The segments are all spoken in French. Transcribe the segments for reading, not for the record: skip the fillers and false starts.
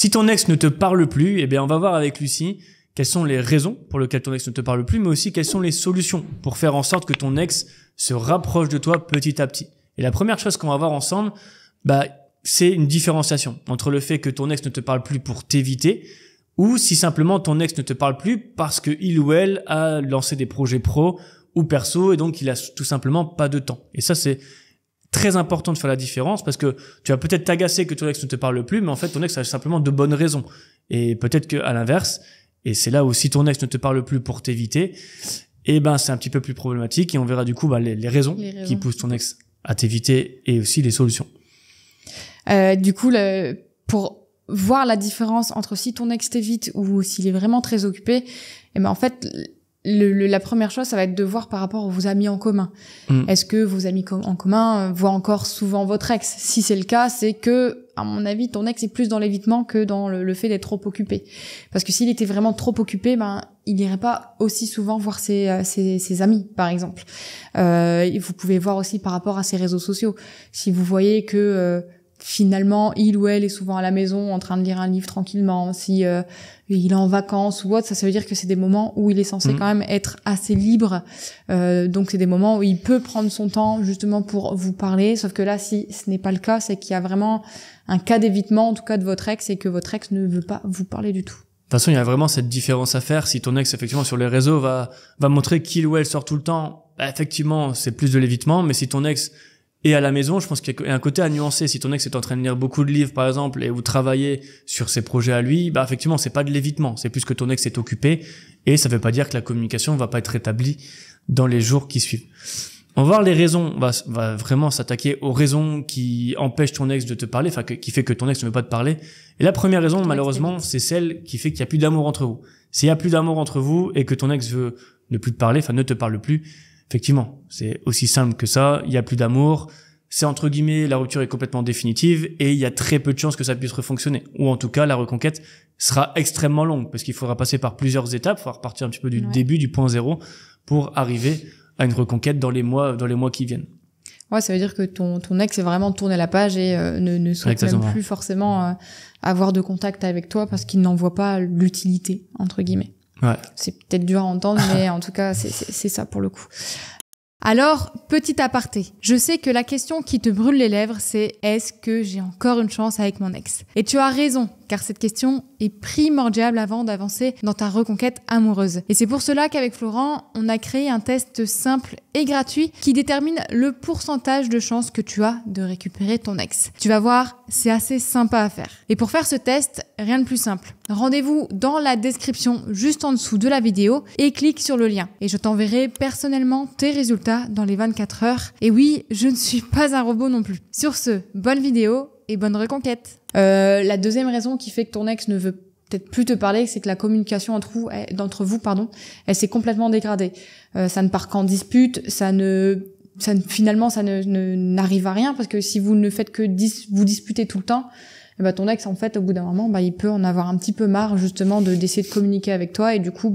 Si ton ex ne te parle plus, eh bien, on va voir avec Lucie quelles sont les raisons pour lesquelles ton ex ne te parle plus, mais aussi quelles sont les solutions pour faire en sorte que ton ex se rapproche de toi petit à petit. Et la première chose qu'on va voir ensemble, c'est une différenciation entre le fait que ton ex ne te parle plus pour t'éviter, ou si simplement ton ex ne te parle plus parce que il ou elle a lancé des projets pro ou perso et donc il a tout simplement pas de temps. Et ça, c'est très important de faire la différence parce que tu vas peut-être t'agacer que ton ex ne te parle plus, mais en fait ton ex a simplement de bonnes raisons. Et peut-être que à l'inverse, et c'est là où si ton ex ne te parle plus pour t'éviter, c'est un petit peu plus problématique et on verra du coup les raisons qui poussent ton ex à t'éviter et aussi les solutions. Du coup, pour voir la différence entre si ton ex t'évite ou s'il est vraiment très occupé, en fait, la première chose, ça va être de voir par rapport à vos amis en commun. Est-ce que vos amis en commun voient encore souvent votre ex? Si c'est le cas, c'est que, à mon avis, ton ex est plus dans l'évitement que dans le fait d'être trop occupé. Parce que s'il était vraiment trop occupé, il n'irait pas aussi souvent voir ses amis, par exemple. Vous pouvez voir aussi par rapport à ses réseaux sociaux. Si vous voyez que finalement, il ou elle est souvent à la maison en train de lire un livre tranquillement, si il est en vacances ou autre, ça veut dire que c'est des moments où il est censé quand même être assez libre. Donc c'est des moments où il peut prendre son temps justement pour vous parler. Sauf que là, si ce n'est pas le cas, c'est qu'il y a vraiment un cas d'évitement, en tout cas de votre ex, et que votre ex ne veut pas vous parler du tout. De toute façon, il y a vraiment cette différence à faire. Si ton ex, effectivement, sur les réseaux va montrer qu'il ou elle sort tout le temps, effectivement, c'est plus de l'évitement. Mais si ton ex est à la maison, je pense qu'il y a un côté à nuancer. Si ton ex est en train de lire beaucoup de livres, par exemple, et vous travaillez sur ses projets à lui, effectivement, c'est pas de l'évitement. C'est plus que ton ex est occupé. Et ça veut pas dire que la communication va pas être rétablie dans les jours qui suivent. On va voir les raisons. On va vraiment s'attaquer aux raisons qui empêchent ton ex de te parler, qui fait que ton ex ne veut pas te parler. Et la première raison, malheureusement, c'est celle qui fait qu'il y a plus d'amour entre vous. S'il y a plus d'amour entre vous et que ton ex veut ne plus te parler, ne te parle plus, effectivement, c'est aussi simple que ça. Il y a plus d'amour. C'est entre guillemets, la rupture est complètement définitive et il y a très peu de chances que ça puisse refonctionner. Ou en tout cas, la reconquête sera extrêmement longue parce qu'il faudra passer par plusieurs étapes. Il faudra repartir un petit peu du début, du point zéro pour arriver à une reconquête dans les mois qui viennent. Ouais, ça veut dire que ton ex est vraiment tourné la page et ne souhaite même plus forcément avoir de contact avec toi parce qu'il n'en voit pas l'utilité, entre guillemets. Ouais. C'est peut-être dur à entendre, mais en tout cas, c'est ça pour le coup. Alors, petit aparté, je sais que la question qui te brûle les lèvres, c'est « Est-ce que j'ai encore une chance avec mon ex ?» Et tu as raison, car cette question est primordiale avant d'avancer dans ta reconquête amoureuse. Et c'est pour cela qu'avec Florent, on a créé un test simple et gratuit qui détermine le pourcentage de chances que tu as de récupérer ton ex. Tu vas voir, c'est assez sympa à faire. Et pour faire ce test, rien de plus simple. Rendez-vous dans la description juste en dessous de la vidéo et clique sur le lien. Et je t'enverrai personnellement tes résultats dans les 24 heures. Et oui, je ne suis pas un robot non plus. Sur ce, bonne vidéo et bonne reconquête. La deuxième raison qui fait que ton ex ne veut peut-être plus te parler, c'est que la communication entre vous, elle s'est complètement dégradée. Ça ne part qu'en dispute, finalement ça n'arrive à rien parce que si vous ne faites que vous disputer tout le temps, ton ex en fait au bout d'un moment il peut en avoir un petit peu marre justement d'essayer de communiquer avec toi et du coup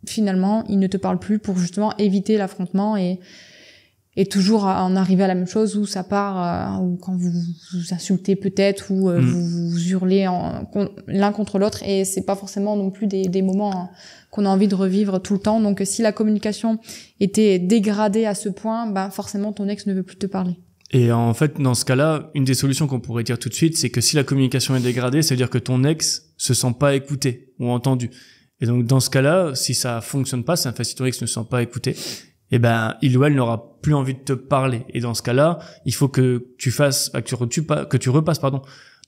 finalement il ne te parle plus pour justement éviter l'affrontement et toujours en arriver à la même chose où ça part ou quand vous vous insultez peut-être ou vous hurlez l'un contre l'autre et c'est pas forcément non plus des moments qu'on a envie de revivre tout le temps. Donc si la communication était dégradée à ce point, forcément ton ex ne veut plus te parler. Et en fait, dans ce cas-là, une des solutions qu'on pourrait dire tout de suite, c'est que si la communication est dégradée, ça veut dire que ton ex se sent pas écouté ou entendu. Et donc dans ce cas-là, si ça fonctionne pas, si ton ex ne se sent pas écouté, il ou elle n'aura plus envie de te parler. Et dans ce cas-là, il faut que tu repasses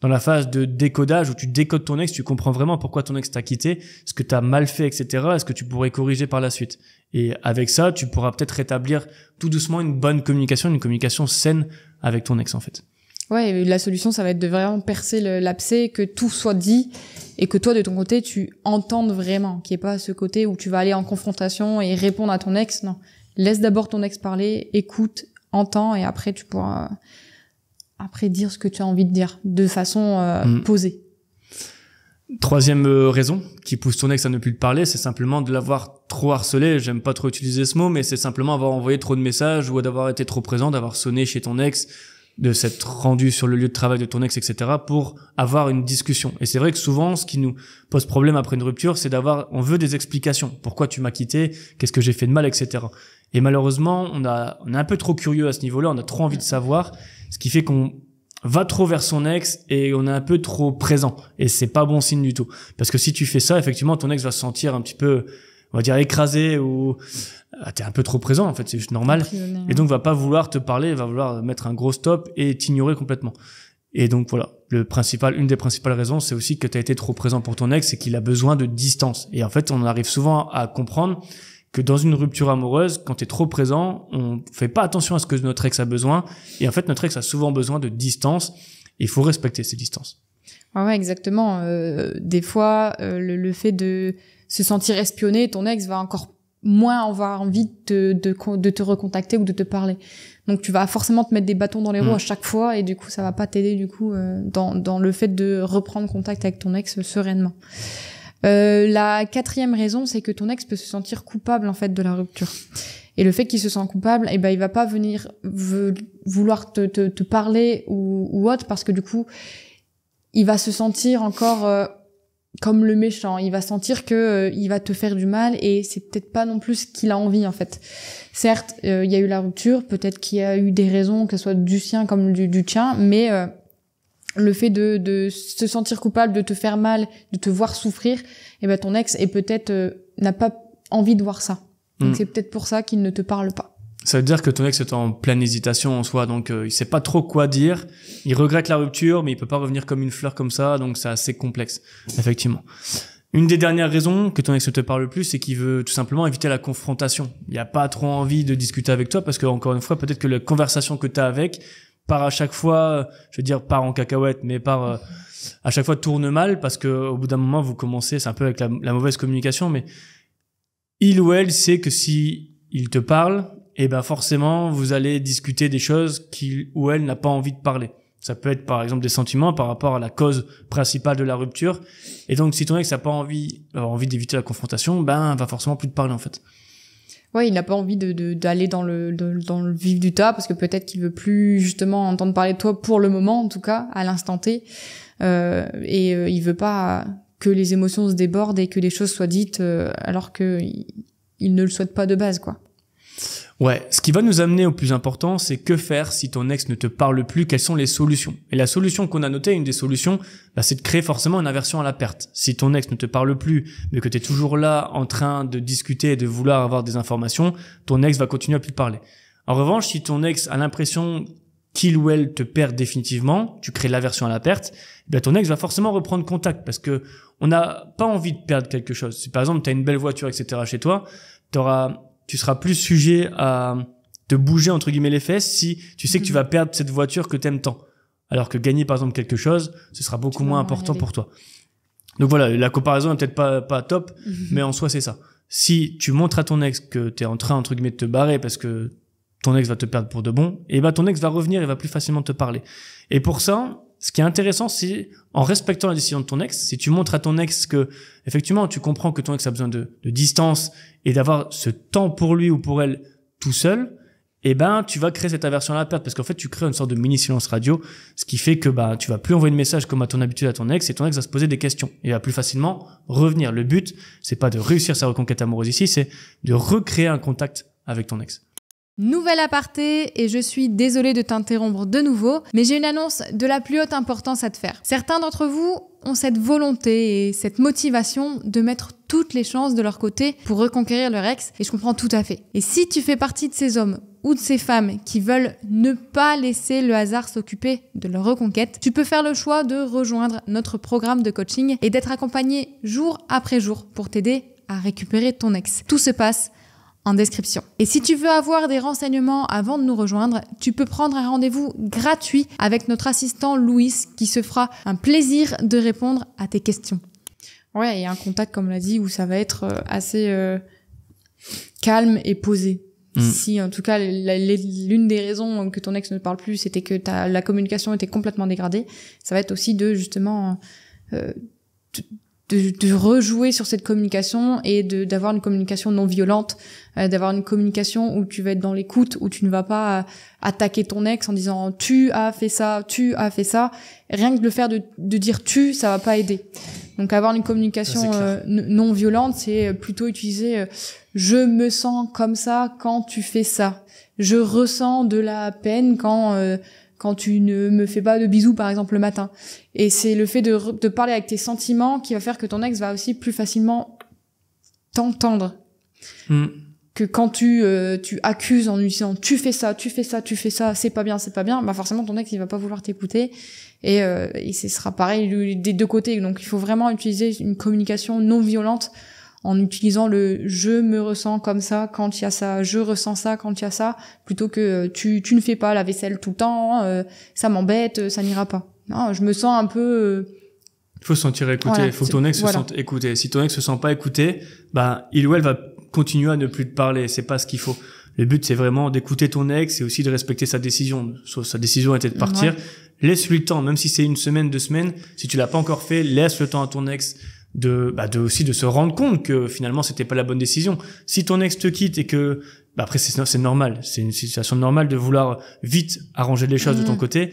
dans la phase de décodage où tu décodes ton ex, tu comprends vraiment pourquoi ton ex t'a quitté, ce que t'as mal fait, etc. Est-ce que tu pourrais corriger par la suite. Et avec ça, tu pourras peut-être rétablir tout doucement une bonne communication, une communication saine avec ton ex, en fait. Ouais, et la solution, ça va être de vraiment percer l'abcès, que tout soit dit et que toi, de ton côté, tu entendes vraiment, qu'il n'y ait pas ce côté où tu vas aller en confrontation et répondre à ton ex. Non. Laisse d'abord ton ex parler, écoute, entends et après tu pourras dire ce que tu as envie de dire de façon posée. Troisième raison qui pousse ton ex à ne plus te parler, c'est simplement de l'avoir trop harcelé. J'aime pas trop utiliser ce mot, mais c'est simplement avoir envoyé trop de messages ou d'avoir été trop présent, d'avoir sonné chez ton ex de s'être rendu sur le lieu de travail de ton ex, etc., pour avoir une discussion. Et c'est vrai que souvent, ce qui nous pose problème après une rupture, c'est on veut des explications. Pourquoi tu m'as quitté? Qu'est-ce que j'ai fait de mal, etc. Et malheureusement, on est un peu trop curieux à ce niveau-là, on a trop envie de savoir, ce qui fait qu'on va trop vers son ex et on est un peu trop présent. Et c'est pas bon signe du tout. Parce que si tu fais ça, effectivement, ton ex va se sentir un petit peu, on va dire, écrasé ou t'es un peu trop présent, en fait, c'est juste normal. Et donc, va pas vouloir te parler, va vouloir mettre un gros stop et t'ignorer complètement. Et donc, voilà. Une des principales raisons, c'est aussi que t'as été trop présent pour ton ex, c'est qu'il a besoin de distance. Et en fait, on arrive souvent à comprendre que dans une rupture amoureuse, quand t'es trop présent, on fait pas attention à ce que notre ex a besoin. Et en fait, notre ex a souvent besoin de distance. Et il faut respecter ces distances. Ouais, exactement. Des fois, le fait de se sentir espionné, ton ex va encore moins avoir envie de te recontacter ou de te parler. Donc tu vas forcément te mettre des bâtons dans les roues à chaque fois et du coup ça va pas t'aider du coup dans le fait de reprendre contact avec ton ex sereinement. La 4e raison, c'est que ton ex peut se sentir coupable en fait de la rupture. Et le fait qu'il se sent coupable, il va pas venir vouloir te parler ou autre parce que du coup il va se sentir encore comme le méchant. Il va sentir que il va te faire du mal et c'est peut-être pas non plus ce qu'il a envie en fait. Certes, il y a eu la rupture, peut-être qu'il y a eu des raisons, que ce soit du sien comme du tien, mais le fait de se sentir coupable, de te faire mal, de te voir souffrir, ton ex est peut-être n'a pas envie de voir ça. Donc c'est peut-être pour ça qu'il ne te parle pas. Ça veut dire que ton ex est en pleine hésitation en soi, donc il sait pas trop quoi dire. Il regrette la rupture, mais il peut pas revenir comme une fleur comme ça, donc c'est assez complexe, effectivement. Une des dernières raisons que ton ex ne te parle plus, c'est qu'il veut tout simplement éviter la confrontation. Il a pas trop envie de discuter avec toi parce que, encore une fois, peut-être que la conversation que t'as avec part à chaque fois, je veux dire, part en cacahuète, mais part à chaque fois tourne mal parce que au bout d'un moment, vous commencez, c'est un peu avec la mauvaise communication, mais il ou elle sait que si il te parle, forcément, vous allez discuter des choses qu'il ou elle n'a pas envie de parler. Ça peut être, par exemple, des sentiments par rapport à la cause principale de la rupture. Et donc, si ton ex n'a pas envie d'éviter la confrontation, va forcément plus te parler, en fait. Ouais, il n'a pas envie d'aller dans le vif du tas parce que peut-être qu'il veut plus, justement, entendre parler de toi pour le moment, en tout cas, à l'instant T. Il veut pas que les émotions se débordent et que les choses soient dites, alors que il ne le souhaite pas de base, quoi. Ouais, ce qui va nous amener au plus important, c'est que faire si ton ex ne te parle plus, quelles sont les solutions. Et la solution qu'on a notée, une des solutions, c'est de créer forcément une aversion à la perte. Si ton ex ne te parle plus, mais que tu es toujours là en train de discuter et de vouloir avoir des informations, ton ex va continuer à plus te parler. En revanche, si ton ex a l'impression qu'il ou elle te perd définitivement, tu crées l'aversion à la perte, ton ex va forcément reprendre contact parce que on n'a pas envie de perdre quelque chose. Si par exemple, tu as une belle voiture, etc. chez toi, tu seras plus sujet à te bouger entre guillemets les fesses si tu sais que tu vas perdre cette voiture que t'aimes tant. Alors que gagner par exemple quelque chose, ce sera beaucoup moins important pour toi. Donc voilà, la comparaison est peut-être pas top, mais en soi c'est ça. Si tu montres à ton ex que t'es en train entre guillemets de te barrer parce que ton ex va te perdre pour de bon, ton ex va revenir et va plus facilement te parler. Et pour ça, ce qui est intéressant, c'est en respectant la décision de ton ex, si tu montres à ton ex que effectivement tu comprends que ton ex a besoin de distance et d'avoir ce temps pour lui ou pour elle tout seul, tu vas créer cette aversion à la perte parce qu'en fait tu crées une sorte de mini silence radio, ce qui fait que tu vas plus envoyer de message comme à ton habitude à ton ex et ton ex va se poser des questions et va plus facilement revenir. Le but, c'est pas de réussir sa reconquête amoureuse ici, c'est de recréer un contact avec ton ex. Nouvel aparté, et je suis désolée de t'interrompre de nouveau, mais j'ai une annonce de la plus haute importance à te faire. Certains d'entre vous ont cette volonté et cette motivation de mettre toutes les chances de leur côté pour reconquérir leur ex, et je comprends tout à fait. Et si tu fais partie de ces hommes ou de ces femmes qui veulent ne pas laisser le hasard s'occuper de leur reconquête, tu peux faire le choix de rejoindre notre programme de coaching et d'être accompagné jour après jour pour t'aider à récupérer ton ex. Tout se passe en description. Et si tu veux avoir des renseignements avant de nous rejoindre, tu peux prendre un rendez-vous gratuit avec notre assistant Louis qui se fera un plaisir de répondre à tes questions. Ouais, et un contact, comme on l'a dit, où ça va être assez calme et posé. Si, en tout cas, l'une des raisons que ton ex ne parle plus, c'était que la communication était complètement dégradée. Ça va être aussi de, justement, de rejouer sur cette communication et d'avoir une communication non violente, d'avoir une communication où tu vas être dans l'écoute, où tu ne vas pas attaquer ton ex en disant tu as fait ça. Rien que le faire de dire tu, ça va pas aider. Donc avoir une communication non violente, c'est plutôt utiliser je me sens comme ça quand tu fais ça. Je ressens de la peine quand tu ne me fais pas de bisous, par exemple, le matin. Et c'est le fait de parler avec tes sentiments qui va faire que ton ex va aussi plus facilement t'entendre. Que quand tu accuses en lui disant tu fais ça, c'est pas bien, bah forcément ton ex il va pas vouloir t'écouter et ce sera pareil des deux côtés. Donc il faut vraiment utiliser une communication non violente en utilisant le je me ressens comme ça quand il y a ça, je ressens ça quand il y a ça, plutôt que tu ne fais pas la vaisselle tout le temps, ça m'embête, ça n'ira pas. Non, je me sens un peu il faut se sentir écouté, il faut que ton ex se sente écouté. Si ton ex se sent pas écouté, bah il ou elle va continuer à ne plus te parler, c'est pas ce qu'il faut. Le but c'est vraiment d'écouter ton ex et aussi de respecter sa décision. Sa décision était de partir. Laisse-lui le temps, même si c'est 1 semaine, 2 semaines, si tu l'as pas encore fait, laisse le temps à ton ex de se rendre compte que finalement c'était pas la bonne décision. Si ton ex te quitte et que après c'est normal, c'est une situation normale de vouloir vite arranger les choses de ton côté,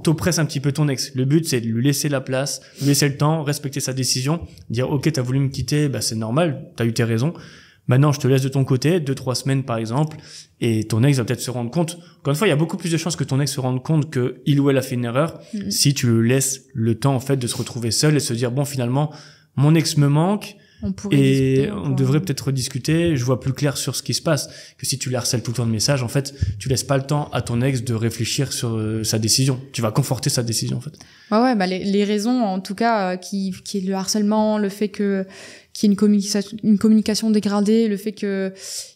t'oppresses un petit peu ton ex. Le but c'est de lui laisser la place, lui laisser le temps, respecter sa décision, dire OK, t'as voulu me quitter, c'est normal, t'as eu tes raisons. Maintenant, je te laisse de ton côté, 2-3 semaines par exemple, et ton ex va peut-être se rendre compte. Encore une fois, il y a beaucoup plus de chances que ton ex se rende compte que il ou elle a fait une erreur si tu lui laisses le temps en fait de se retrouver seul et se dire bon finalement mon ex me manque. On devrait peut-être rediscuter, je vois plus clair sur ce qui se passe, que si tu le harcèles tout le temps de messages, en fait, tu laisses pas le temps à ton ex de réfléchir sur sa décision. Tu vas conforter sa décision, en fait. Les raisons, en tout cas, qui est le harcèlement, le fait qu'il y ait une communication dégradée, le fait que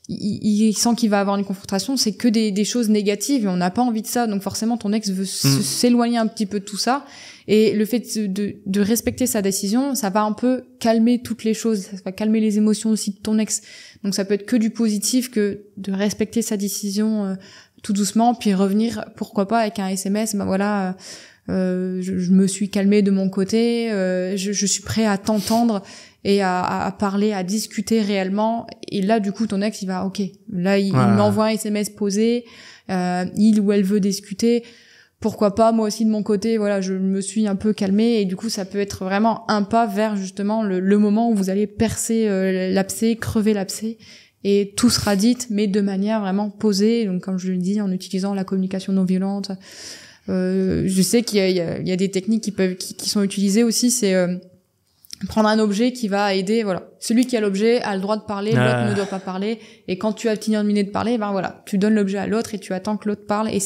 il sent qu'il va avoir une confrontation, c'est que des choses négatives et on n'a pas envie de ça. Donc forcément, ton ex veut s'éloigner un petit peu de tout ça. Et le fait de respecter sa décision, ça va un peu calmer toutes les choses, ça va calmer les émotions aussi de ton ex. Donc ça peut être que du positif, que de respecter sa décision tout doucement, puis revenir, pourquoi pas, avec un SMS, je me suis calmée de mon côté, je suis prêt à t'entendre et à parler, à discuter réellement. Et là, du coup, ton ex, il va, OK, là, il m'envoie un SMS posé, il ou elle veut discuter. Pourquoi pas, moi aussi de mon côté, je me suis un peu calmée et du coup ça peut être vraiment un pas vers justement le moment où vous allez percer l'abcès, crever l'abcès et tout sera dit mais de manière vraiment posée, donc comme je le dis en utilisant la communication non violente. Je sais qu'il y a des techniques qui sont utilisées aussi, c'est prendre un objet qui va aider, celui qui a l'objet a le droit de parler, l'autre ne doit pas parler, et quand tu as terminé de parler, tu donnes l'objet à l'autre et tu attends que l'autre parle, et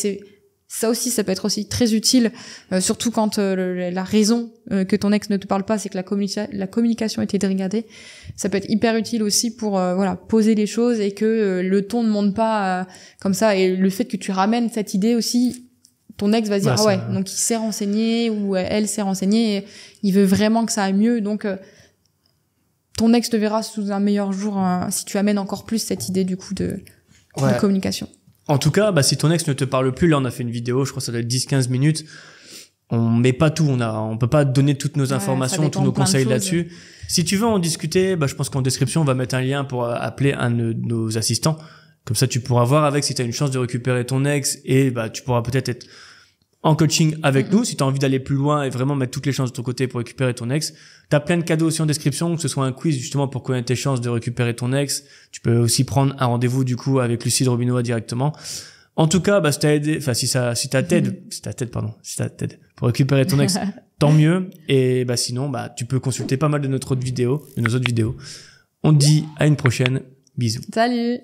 ça aussi, ça peut être aussi très utile, surtout quand la raison que ton ex ne te parle pas, c'est que la communication était dégradée. Ça peut être hyper utile aussi pour poser les choses et que le ton ne monte pas comme ça. Et le fait que tu ramènes cette idée aussi, ton ex va se dire donc il s'est renseigné ou elle s'est renseignée, et il veut vraiment que ça aille mieux. Donc ton ex te verra sous un meilleur jour si tu amènes encore plus cette idée du coup de communication. En tout cas, si ton ex ne te parle plus, là on a fait une vidéo, je crois que ça doit être 10-15 minutes, on met pas tout, on peut pas donner toutes nos informations, tous nos conseils là-dessus. Si tu veux en discuter, je pense qu'en description on va mettre un lien pour appeler un de nos assistants. Comme ça tu pourras voir avec si tu as une chance de récupérer ton ex et tu pourras peut-être être en coaching avec nous si tu as envie d'aller plus loin et vraiment mettre toutes les chances de ton côté pour récupérer ton ex. Tu as plein de cadeaux aussi en description, que ce soit un quiz justement pour connaître tes chances de récupérer ton ex. Tu peux aussi prendre un rendez-vous du coup avec Lucie de Robinoa directement. En tout cas, si t'as aidé, si t'as t'aide pour récupérer ton ex, tant mieux. Et sinon, tu peux consulter pas mal de nos autres vidéos. On te dit à une prochaine. Bisous. Salut.